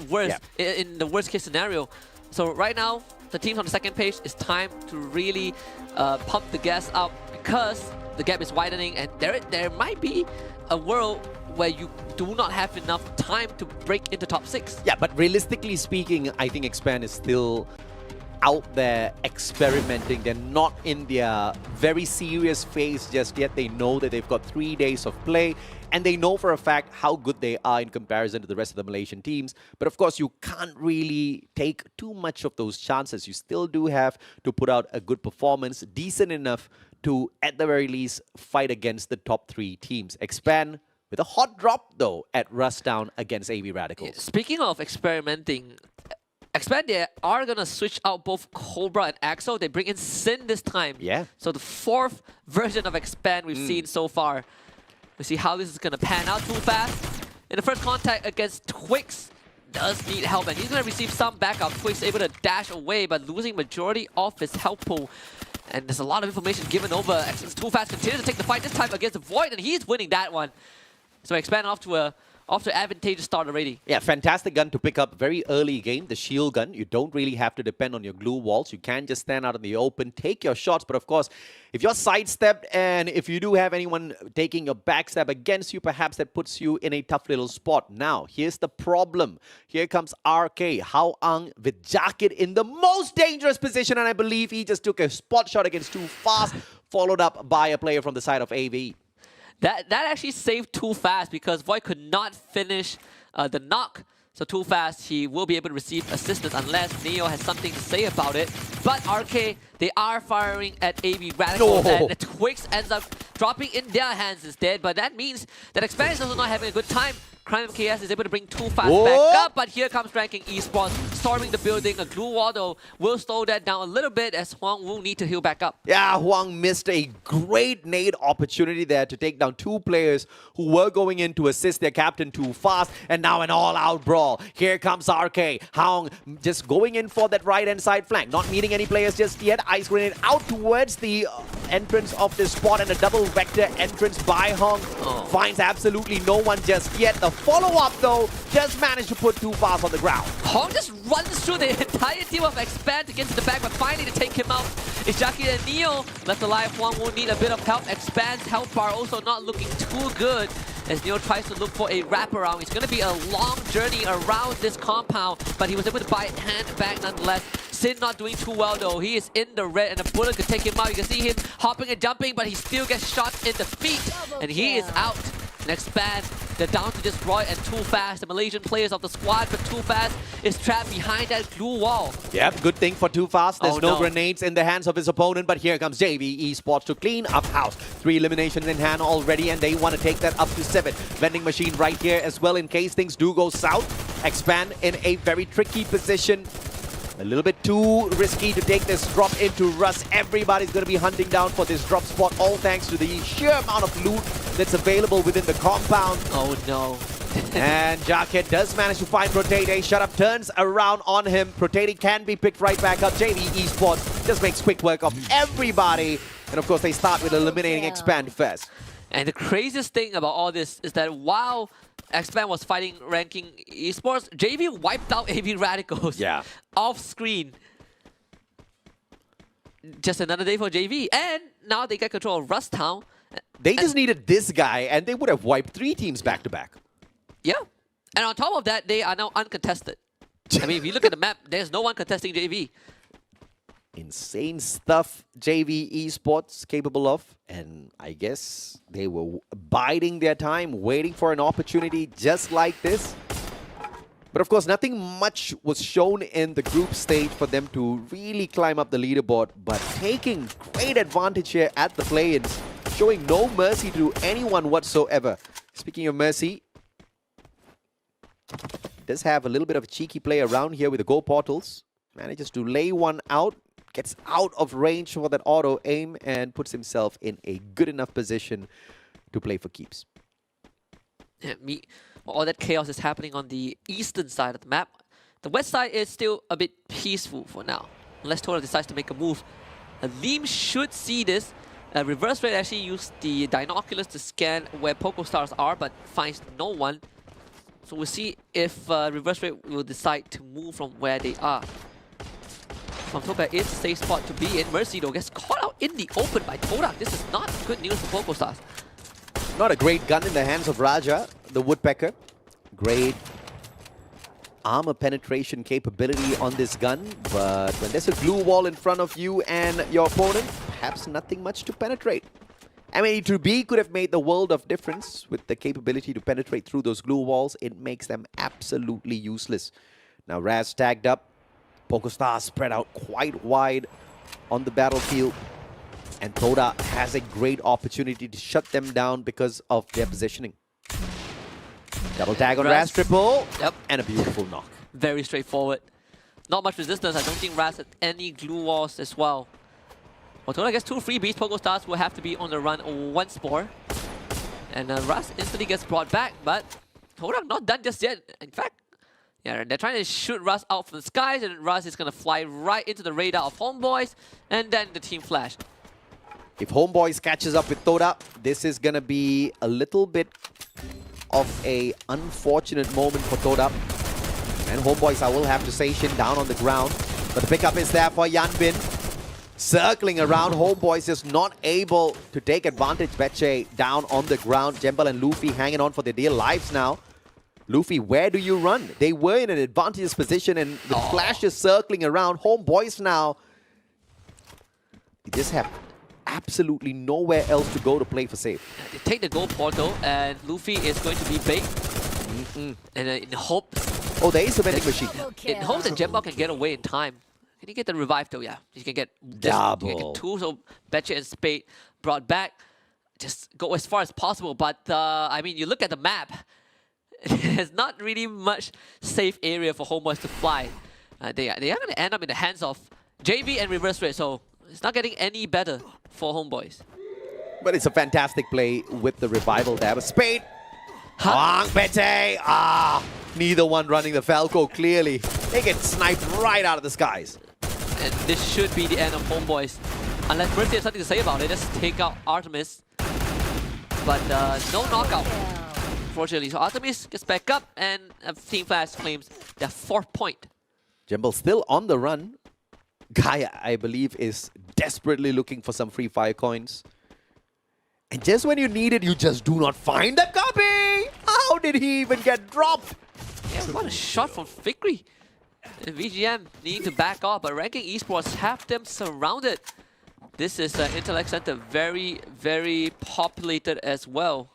worst in the worst case scenario. So right now, the teams on the second page, it's time to really pump the gas up because the gap is widening, and there might be a world where you do not have enough time to break into top 6. Yeah, but realistically speaking, I think Expand is still out there experimenting. They're not in their very serious phase just yet. They know that they've got 3 days of play, and they know for a fact how good they are in comparison to the rest of the Malaysian teams. But of course, you can't really take too much of those chances. You still do have to put out a good performance, decent enough to, at the very least, fight against the top 3 teams. Expand with a hot drop, though, at Rustown against AB Radicals. Speaking of experimenting, Expand, they are going to switch out both Cobra and Axel. They bring in Sin this time. Yeah. So the 4th version of Expand we've seen so far. We see how this is going to pan out too fast. In the first contact against Twix, does need help, and he's going to receive some backup. Twix able to dash away, but losing majority of his health pool. And there's a lot of information given over. Axel's too fast, continues to take the fight this time against the Void, and he's winning that one. So Expand off to an advantageous start already. Yeah, fantastic gun to pick up very early game, the shield gun. You don't really have to depend on your glue walls. You can just stand out in the open, take your shots. But of course, if you're sidestepped and if you do have anyone taking your backstab against you, perhaps that puts you in a tough little spot. Now, here's the problem. Here comes RK, Hao Ang with Jacket in the most dangerous position. And I believe he just took a spot shot against Too Fast, followed up by a player from the side of AV. That actually saved Too Fast because Void could not finish the knock. So Too Fast, he will be able to receive assistance unless Neo has something to say about it. But RK, they are firing at AB Radicals, and Twix ends up dropping in their hands instead. But that means that Expand is also not having a good time. Crime MKS is able to bring Too Fast back up, but here comes Ranking Esports, storming the building. A glue wall, though, will slow that down a little bit as Huang will need to heal back up. Yeah, Huang missed a great nade opportunity there to take down 2 players who were going in to assist their captain Too Fast, and now an all-out brawl. Here comes RK. Huang just going in for that right-hand side flank, not meeting any players just yet. Ice grenade out towards the entrance of this spot, and a double vector entrance by Hong. Finds absolutely no one just yet. The follow-up, though, just managed to put Too Fast on the ground. Hong just runs through the entire team of Expand to get to the back, but finally to take him out is Jackie and Neo. Left alive, Huang will need a bit of help. Expand's health bar also not looking too good as Neo tries to look for a wraparound. It's going to be a long journey around this compound, but he was able to buy hand back nonetheless. Sin not doing too well, though. He is in the red, and a bullet could take him out. You can see him hopping and jumping, but he still gets shot in the feet, and he is out. And Expand, they're down to just Roy and Too Fast, the Malaysian players of the squad, but Too Fast is trapped behind that glue wall. Yep, good thing for Too Fast. There's no grenades in the hands of his opponent, but here comes JV Esports to clean up house. 3 eliminations in hand already, and they want to take that up to 7. Vending machine right here as well in case things do go south. Expand in a very tricky position. A little bit too risky to take this drop into Rust. Everybody's going to be hunting down for this drop spot, all thanks to the sheer amount of loot that's available within the compound. Oh no. And Jacket does manage to find Protete. Shut up, turns around on him. Protete can be picked right back up. JV Esports just makes quick work of everybody. And of course, they start with eliminating Expand first. And the craziest thing about all this is that while Expand was fighting Ranking Esports, JV wiped out AB Radicals off screen. Just another day for JV. And now they get control of Rustown. They just needed this guy, and they would have wiped 3 teams back to back. Yeah. And on top of that, they are now uncontested. I mean, if you look at the map, there's no one contesting JV. Insane stuff JV Esports capable of, and I guess they were biding their time, waiting for an opportunity just like this. But of course, nothing much was shown in the group stage for them to really climb up the leaderboard, but taking great advantage here at the play-ins, showing no mercy to anyone whatsoever. Speaking of mercy, does have a little bit of a cheeky play around here with the Go Portals. Manages to lay one out. Gets out of range for that auto aim and puts himself in a good enough position to play for keeps. Yeah, all that chaos is happening on the eastern side of the map. The west side is still a bit peaceful for now, unless Tora decides to make a move. Aleem should see this. Reverse Red actually used the binoculars to scan where Poco Stars are, but finds no one. So we'll see if Reverse Rate will decide to move from where they are. From Topet is a safe spot to be in. Mercy though gets caught out in the open by Todak. This is not good news for PokerStars. Not a great gun in the hands of Raja, the Woodpecker. Great armor penetration capability on this gun, but when there's a glue wall in front of you and your opponent, perhaps nothing much to penetrate. M82B could have made the world of difference with the capability to penetrate through those glue walls. It makes them absolutely useless. Now Raz tagged up. PokerStars spread out quite wide on the battlefield. And Toda has a great opportunity to shut them down because of their positioning. Double tag on Raz triple. Yep. And a beautiful knock. Very straightforward. Not much resistance. I don't think Raz had any glue walls as well. Well, Toda gets 2 freebies. PokerStars will have to be on the run once more. And Raz instantly gets brought back, but Toda not done just yet. In fact, yeah, they're trying to shoot Raz out from the skies, and Raz is going to fly right into the radar of Homeboys, and then the team flash. If Homeboys catches up with Toda, this is going to be a little bit of a unfortunate moment for Toda. And Homeboys, I will have to say, Shin down on the ground. But the pickup is there for Yanbin. Circling around, Homeboys is not able to take advantage. Betche down on the ground. Jembal and Luffy hanging on for their dear lives now. Luffy, where do you run? They were in an advantageous position and the Flash is circling around. Homeboys now, they just have absolutely nowhere else to go to play for safe. They take the gold portal, and Luffy is going to be bait. And in hopes... Oh, there is a vending machine. In hopes that Jembal can get away in time. Can he get the revive though? Yeah, he can get double. He can get 2, so Betche and Spade brought back. Just go as far as possible, but I mean, you look at the map. There's not really much safe area for Homeboys to fly. They are going to end up in the hands of JV and Reverse Rate, so it's not getting any better for Homeboys. But it's a fantastic play with the revival there. But Spade, Wang Pete, neither one running the Falco clearly. They get sniped right out of the skies. And this should be the end of Homeboys. Unless Mercy has something to say about it, just take out Artemis. But no knockout, fortunately. So Artemis gets back up, and Team Flash claims their 4th point. Jembal still on the run. Gaia, I believe, is desperately looking for some free fire coins. And just when you need it, you just do not find that copy! How did he even get dropped? Yeah, what a shot from Fikri. And VGM needing to back off, but Ranking Esports have them surrounded. This is Intellect Center, very, very populated as well.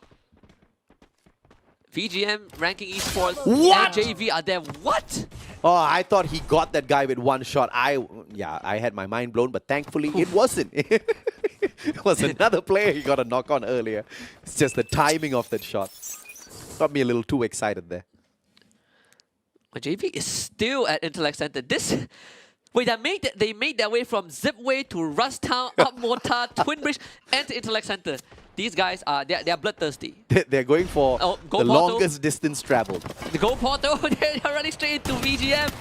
VGM, Ranking Esports, and JV are there. What? Oh, I thought he got that guy with one shot. I had my mind blown, but thankfully it wasn't. It was another player he got a knock on earlier. It's just the timing of that shot. Got me a little too excited there. But JV is still at Intellect Center. Wait, they made their way from Zipway to Rustown, up Mortar, Twin Bridge, and to Intellect Center. These guys are they're bloodthirsty. They're going for the longest distance traveled. The goal portal, they're running straight into VGM.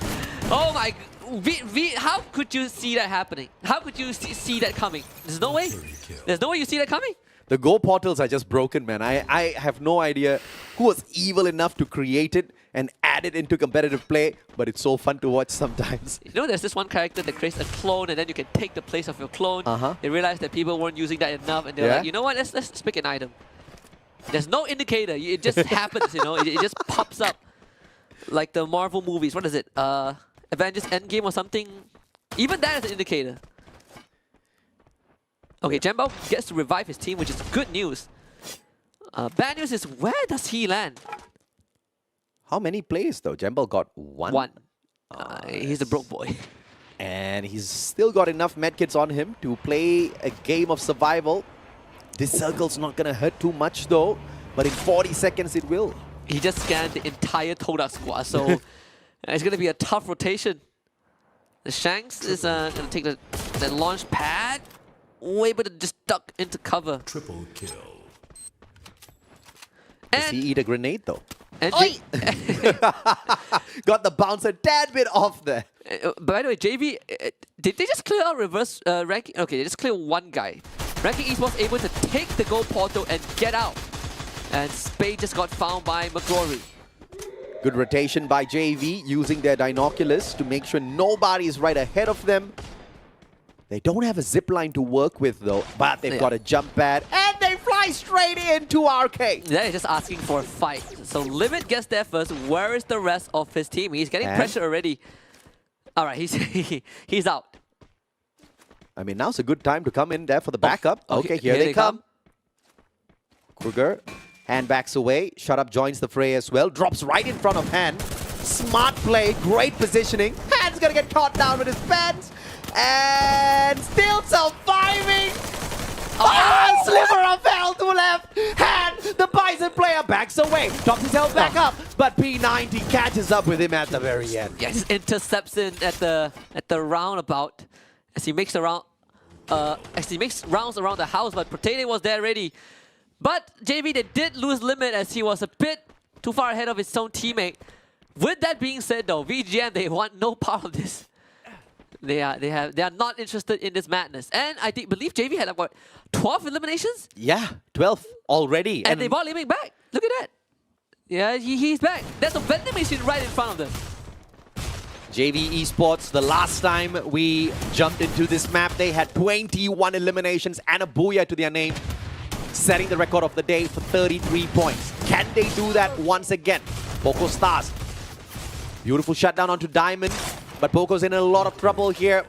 Oh my, how could you see that happening? How could you see that coming? There's no way. There's no way you see that coming. The go portals are just broken, man. I have no idea who was evil enough to create it and add it into competitive play, but it's so fun to watch sometimes. You know, there's this one character that creates a clone, and then you can take the place of your clone. They realize that people weren't using that enough, and they're like, you know what? Let's pick an item. There's no indicator. It just happens. You know, it just pops up, like the Marvel movies. What is it? Avengers Endgame or something. Even that is an indicator. Okay, Jembal gets to revive his team, which is good news. Bad news is, where does he land? How many plays though? Jembal got one. One. He's a broke boy. And he's still got enough medkits on him to play a game of survival. This circle's not gonna hurt too much though, but in 40 seconds it will. He just scanned the entire Todak squad, so it's gonna be a tough rotation. The Shanks is gonna take the launch pad. Able to just duck into cover. Triple kill. Does he eat a grenade though? And got the bounce a tad bit off there. By the way, JV, did they just clear out reverse ranking? Okay, they just clear one guy. Ranking Esports able to take the gold portal and get out. And Spade just got found by McGrory. Good rotation by JV using their binoculars to make sure nobody is right ahead of them. They don't have a zip line to work with though, but they've got a jump pad and they fly straight into RK. They're just asking for a fight. So Limit gets there first. Where is the rest of his team? He's getting pressure already. All right, he's out. I mean, now's a good time to come in there for the backup. Okay, here they come. Kruger, hand backs away. Shut Up joins the fray as well. Drops right in front of Han. Smart play, great positioning. Han's gonna get caught down with his pants. And still surviving. Oh, sliver of health to left. Han, the Bison player, backs away. Drops his health back up. But P90 catches up with him at the very end. Yes, intercepts in at the roundabout as he makes rounds around the house, but Protene was there already. But JV, they did lose Limit as he was a bit too far ahead of his own teammate. With that being said though, VGM, they want no part of this. They are not interested in this madness. And I believe JV had about 12 eliminations? Yeah, 12 already. And they brought Limit back. Look at that. Yeah, he's back. There's a vending machine right in front of them. JV Esports, the last time we jumped into this map, they had 21 eliminations and a booyah to their name, setting the record of the day for 33 points. Can they do that once again? Poco Stars. Beautiful shutdown onto Diamond, but Poco's in a lot of trouble here.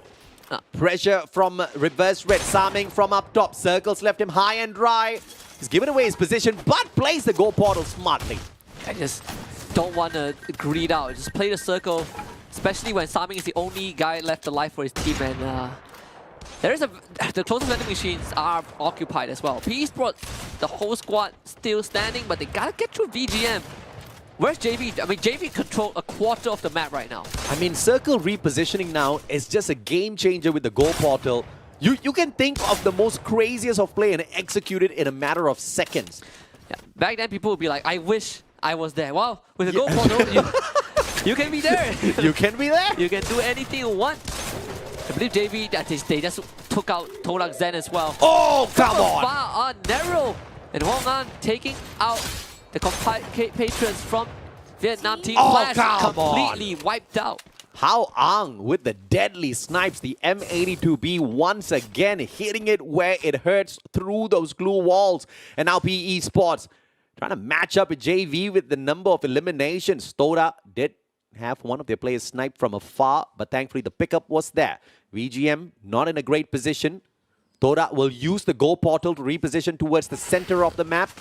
Pressure from Reverse Red, Saming from up top. Circles left him high and dry. He's given away his position, but plays the go portal smartly. I just don't want to greed out. Just play the circle, especially when Saming is the only guy left alive for his team. And the closest vending machines are occupied as well. Esports, the whole squad still standing, but they gotta get through VGM. Where's JV? I mean, JV control a quarter of the map right now. I mean, circle repositioning now is just a game changer with the goal portal. You can think of the most craziest of play and execute it in a matter of seconds. Yeah. Back then, people would be like, I wish I was there. Well, with the goal portal, you can be there. You can be there. You can do anything you want. I believe JV, they just took out Torak Zen as well. Oh, come on! Far on narrow. And Hong An taking out the compatriots from Vietnam team. Flash completely wiped out. Hao Ang with the deadly snipes, the M82B once again hitting it where it hurts through those glue walls. And now PE Esports trying to match up with JV with the number of eliminations. Toda did have one of their players sniped from afar, but thankfully the pickup was there. VGM not in a great position. Toda will use the go portal to reposition towards the center of the map.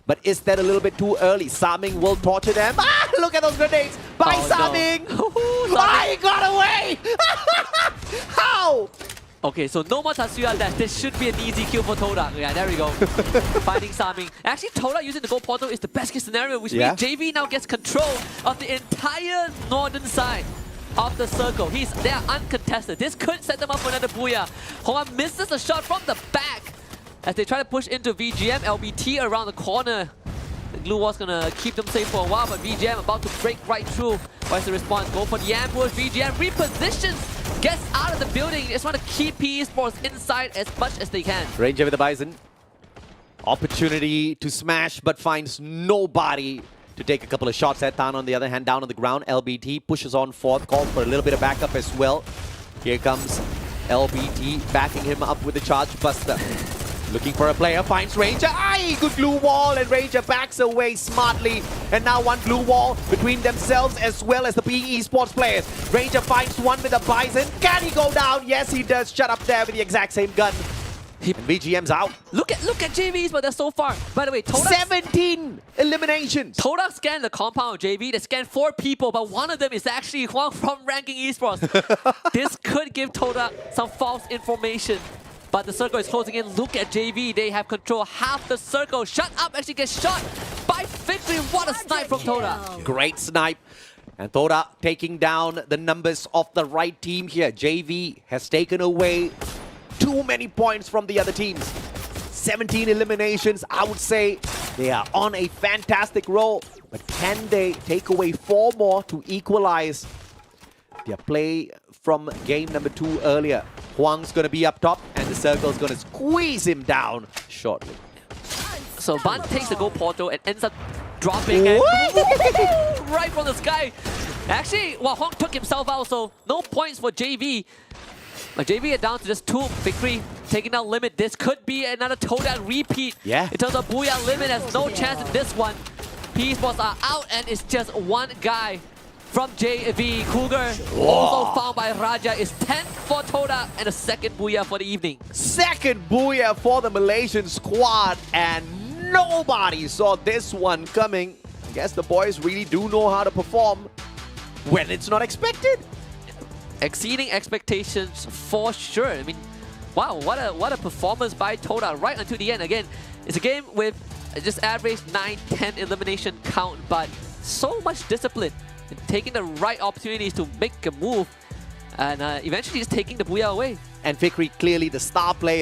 But is that a little bit too early? Saming will torture them. Ah, look at those grenades by Saming. No. Ah, he got away. How? Okay, so no more Tatsuya left. This should be an easy kill for Toda. Yeah, there we go. Finding Saming. Actually, Toda using the go portal is the best case scenario, which means JV now gets control of the entire northern side of the circle. They are uncontested. This could set them up for another booyah. Hong misses a shot from the back as they try to push into VGM. LBT around the corner. The glue wall's gonna keep them safe for a while, but VGM about to break right through. What's the response? Go for the ambush. VGM repositions, gets out of the building. They just want to keep PE Sports inside as much as they can. Ranger with the Bison. Opportunity to smash, but finds nobody to take a couple of shots at. Tan on the other hand, down on the ground. LBT pushes on forth, calls for a little bit of backup as well. Here comes LBT backing him up with the charge buster. Looking for a player, finds Ranger. Aye, good glue wall, and Ranger backs away smartly. And now one glue wall between themselves as well as the PE Esports players. Ranger finds one with a Bison. Can he go down? Yes, he does. Shut up there with the exact same gun. And VGM's out. Look at JVs, but they're so far. By the way, Toda 17 eliminations. Toda scanned the compound of JV. They scanned 4 people, but one of them is actually Huang from Ranking Esports. This could give Toda some false information. But the circle is closing in. Look at JV. They have control half the circle. Shut Up actually gets shot by Victory. What a snipe from Toda. Great snipe. And Toda taking down the numbers of the right team here. JV has taken away too many points from the other teams. 17 eliminations. I would say they are on a fantastic roll. But can they take away 4 more to equalize their play from game number 2 earlier? Huang's going to be up top, and the circle's going to squeeze him down shortly. So Ban takes the go portal and ends up dropping and right from the sky. Actually, Hong took himself out, so no points for JV. But JV are down to just 2. Victory taking down Limit. This could be another Todak repeat. Yeah. In terms of Booyah, Limit has no chance in this one. Esports are out, and it's just one guy from JV. Cougar, also found by Raja, is 10 for Todak and a second Booyah for the evening. Second Booyah for the Malaysian squad, and nobody saw this one coming. I guess the boys really do know how to perform when it's not expected. Exceeding expectations for sure. I mean, wow, what a performance by Todak right until the end. Again, it's a game with just average 9-10 elimination count, but so much discipline and taking the right opportunities to make a move and eventually just taking the Booyah away. And Fikri, clearly the star player